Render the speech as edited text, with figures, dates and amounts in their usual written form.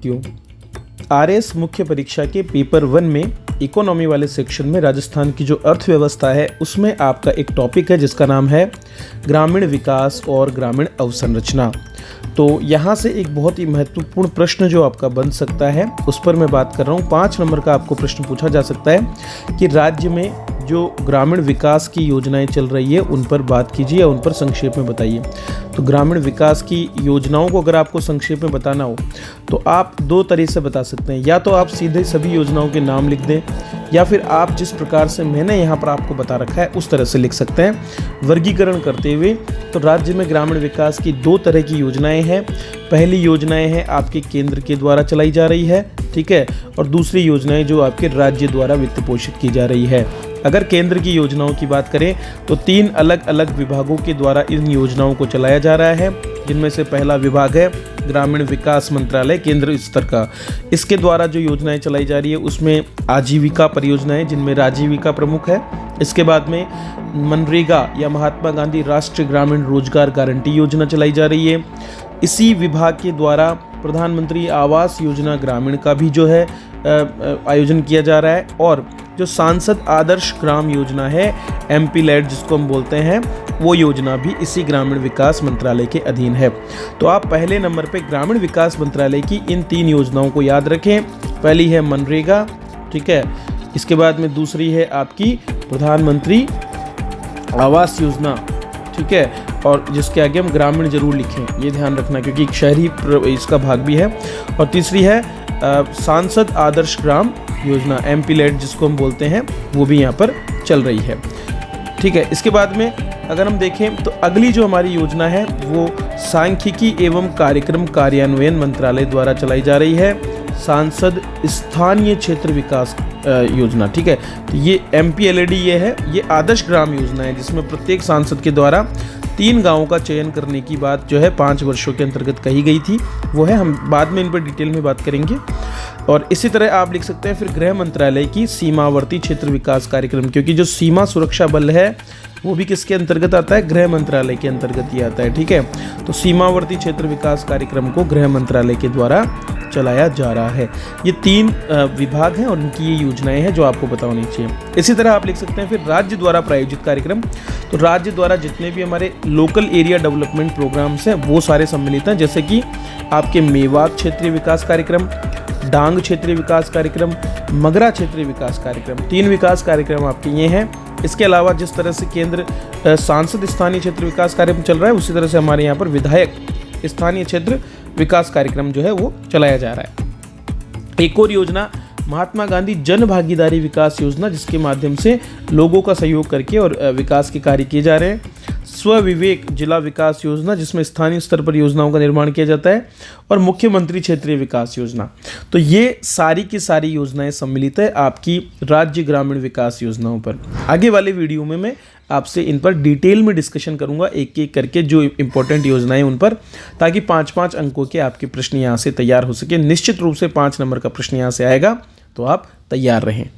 क्यों? आरएस मुख्य परीक्षा के पेपर 1 में इकोनॉमी वाले सेक्शन में राजस्थान की जो अर्थव्यवस्था है उसमें आपका एक टॉपिक है जिसका नाम है ग्रामीण विकास और ग्रामीण अवसंरचना। तो यहाँ से एक बहुत ही महत्वपूर्ण प्रश्न जो आपका बन सकता है उस पर मैं बात कर रहा हूँ। 5 नंबर का आपको प्रश्न पूछा जा सकता है कि राज्य में जो ग्रामीण विकास की योजनाएं चल रही है उन पर बात कीजिए, उन पर संक्षेप में बताइए। तो ग्रामीण विकास की योजनाओं को अगर आपको संक्षेप में बताना हो तो आप 2 तरह से बता सकते हैं। या तो आप सीधे सभी योजनाओं के नाम लिख दें या फिर आप जिस प्रकार से मैंने यहाँ पर आपको बता रखा है उस तरह से लिख सकते हैं वर्गीकरण करते हुए। तो राज्य में ग्रामीण विकास की 2 तरह की योजनाएं हैं। पहली योजनाएं हैं आपके केंद्र के द्वारा चलाई जा रही है, ठीक है, और दूसरी योजनाएं जो आपके राज्य द्वारा वित्त पोषित की जा रही है। अगर केंद्र की योजनाओं की बात करें तो 3 अलग अलग विभागों के द्वारा इन योजनाओं को चलाया जा रहा है, जिनमें से पहला विभाग है ग्रामीण विकास मंत्रालय केंद्र स्तर का। इसके द्वारा जो योजनाएं चलाई जा रही है उसमें आजीविका परियोजनाएं जिनमें राजीविका प्रमुख है। इसके बाद में मनरेगा या महात्मा गांधी राष्ट्रीय ग्रामीण रोजगार गारंटी योजना चलाई जा रही है। इसी विभाग के द्वारा प्रधानमंत्री आवास योजना ग्रामीण का भी जो है आयोजन किया जा रहा है। और जो सांसद आदर्श ग्राम योजना है एमपी लैड जिसको हम बोलते हैं, वो योजना भी इसी ग्रामीण विकास मंत्रालय के अधीन है। तो आप पहले नंबर पे ग्रामीण विकास मंत्रालय की इन 3 योजनाओं को याद रखें। पहली है मनरेगा, ठीक है, इसके बाद में दूसरी है आपकी प्रधानमंत्री आवास योजना, ठीक है, और जिसके आगे हम ग्रामीण जरूर लिखें, ये ध्यान रखना क्योंकि एक शहरी इसका भाग भी है। और तीसरी है सांसद आदर्श ग्राम योजना एमपी लैड जिसको हम बोलते हैं, वो भी यहाँ पर चल रही है, ठीक है। इसके बाद में अगर हम देखें तो अगली जो हमारी योजना है वो सांख्यिकी एवं कार्यक्रम कार्यान्वयन मंत्रालय द्वारा चलाई जा रही है, सांसद स्थानीय क्षेत्र विकास योजना, ठीक है। तो ये MPLAD ये है, ये आदर्श ग्राम योजना है जिसमें प्रत्येक सांसद के द्वारा 3 गांवों का चयन करने की बात जो है 5 वर्षों के अंतर्गत कही गई थी, वो है, हम बाद में इन पर डिटेल में बात करेंगे। और इसी तरह आप लिख सकते हैं फिर गृह मंत्रालय की सीमावर्ती क्षेत्र विकास कार्यक्रम, क्योंकि जो सीमा सुरक्षा बल है वो भी किसके अंतर्गत आता है, गृह मंत्रालय के अंतर्गत ही आता है, ठीक है। तो सीमावर्ती क्षेत्र विकास कार्यक्रम को गृह मंत्रालय के द्वारा चलाया जा रहा है। ये 3 विभाग हैं और उनकी ये योजनाएं हैं जो आपको पता होनी चाहिए। इसी तरह आप लिख सकते हैं फिर राज्य द्वारा प्रायोजित कार्यक्रम। तो राज्य द्वारा जितने भी हमारे लोकल एरिया डेवलपमेंट प्रोग्राम्स हैं वो सारे सम्मिलित हैं, जैसे कि आपके मेवात क्षेत्रीय विकास कार्यक्रम, डांग क्षेत्रीय विकास कार्यक्रम, मगरा क्षेत्रीय विकास कार्यक्रम। 3 विकास कार्यक्रम आपके ये हैं। इसके अलावा जिस तरह से केंद्र सांसद स्थानीय क्षेत्र विकास कार्यक्रम चल रहा है उसी तरह से हमारे यहाँ पर विधायक स्थानीय क्षेत्र विकास कार्यक्रम जो है वो चलाया जा रहा है। एक और योजना महात्मा गांधी जन भागीदारी विकास योजना, जिसके माध्यम से लोगों का सहयोग करके और विकास के कार्य किए जा रहे हैं। स्वविवेक जिला विकास योजना, जिसमें स्थानीय स्तर पर योजनाओं का निर्माण किया जाता है। और मुख्यमंत्री क्षेत्रीय विकास योजना। तो ये सारी की सारी योजनाएं सम्मिलित है आपकी राज्य ग्रामीण विकास योजनाओं पर। आगे वाले वीडियो में मैं आपसे इन पर डिटेल में डिस्कशन करूंगा एक एक करके जो इंपॉर्टेंट योजनाएं उन पर, ताकि 5-5 अंकों के आपके प्रश्न यहाँ से तैयार हो सके। निश्चित रूप से 5 नंबर का प्रश्न यहाँ से आएगा, तो आप तैयार रहें।